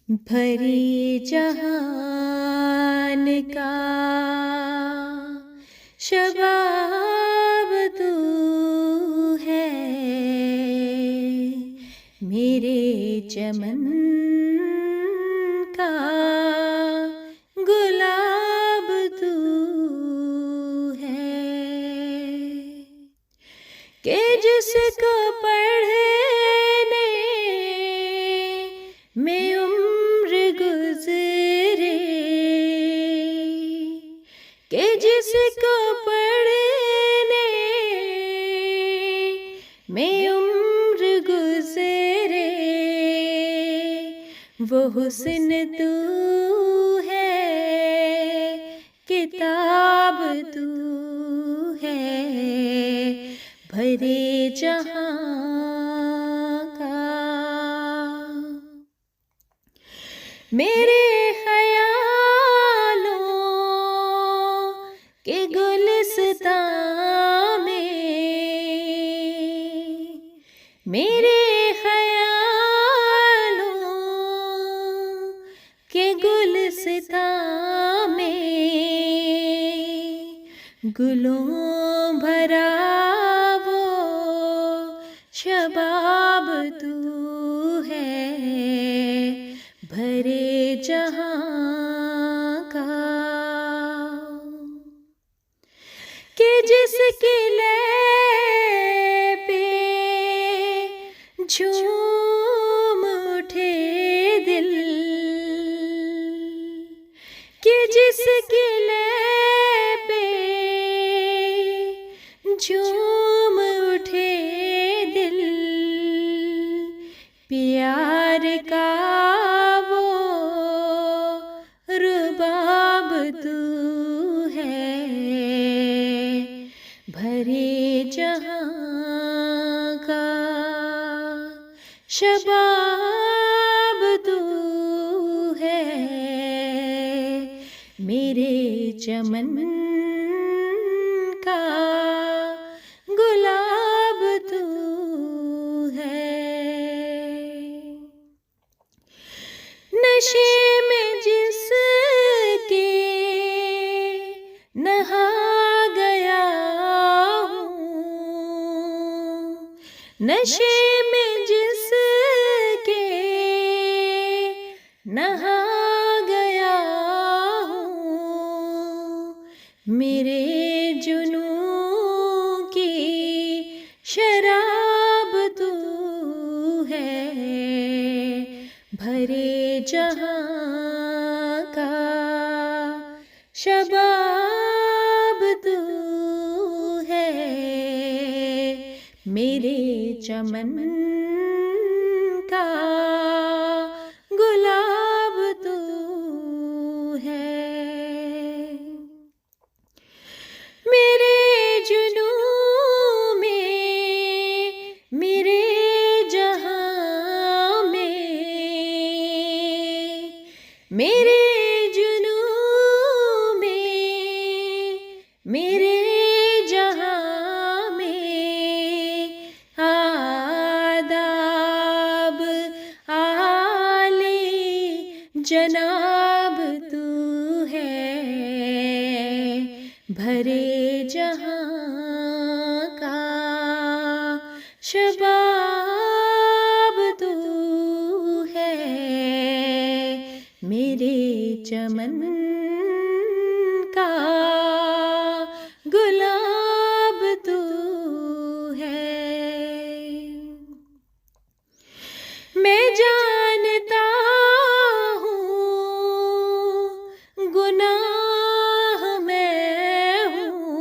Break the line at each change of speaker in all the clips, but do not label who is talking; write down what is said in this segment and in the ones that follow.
بھری جہان کا شباب تو ہے، میرے چمن کا گلاب تو ہے، کہ جس کو پڑھنے میں عمر گزرے، کہ جس کو پڑھنے میں عمر گزرے، وہ حسن تو ہے، کتاب تو ہے، بھرے جہاں کا۔ میرے خیالوں کے گلستاں میں، میرے خیالوں کے گلستاں میں، گلوں بھرا وہ شباب تو ہے، بھرے جہاں کا، کہ جس قلعے پہ جھوم اٹھے دل، کہ جس قلعے پہ جھوم اٹھے دل، پیار کا وہ رباب تو ہے، بھرے جہاں کا شباب تو ہے، میرے چمن کا گلاب تو ہے، نشے میں جس کے نہا گیا ہوں، نشے میں جس کے نہا گیا ہوں، میرے جنوں کی شراب تو ہے، بھرے جہاں کا شباب تو ہے، میرے چمن کا گلاب تو ہے، میرے جنوں میں، میرے جہاں میں، میرے جنوں میں، میرے جہاں میں، آداب عالی جناب تو ہے، بھرے جہاں کا شباب تو ہے، میرے چمن کا گلاب تو ہے، میں جانتا ہوں گناہ میں ہوں،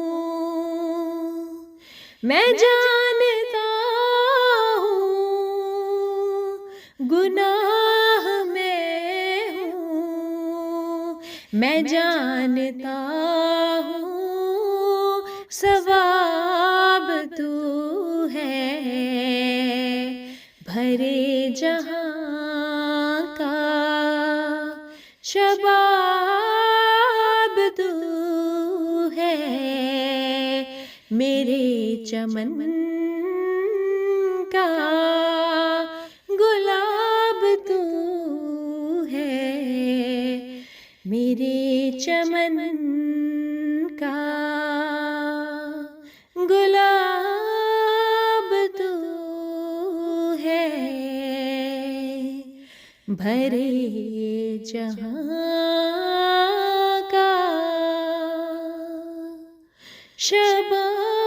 میں جانتا ہوں گناہ میں ہوں، میں جانتا ہوں ثواب تو ہے، بھرے جہاں کا شباب تو ہے، میرے چمن کا گلاب تو ہے۔ چمن کا گلاب تو ہے، بھرے جہاں کا شباب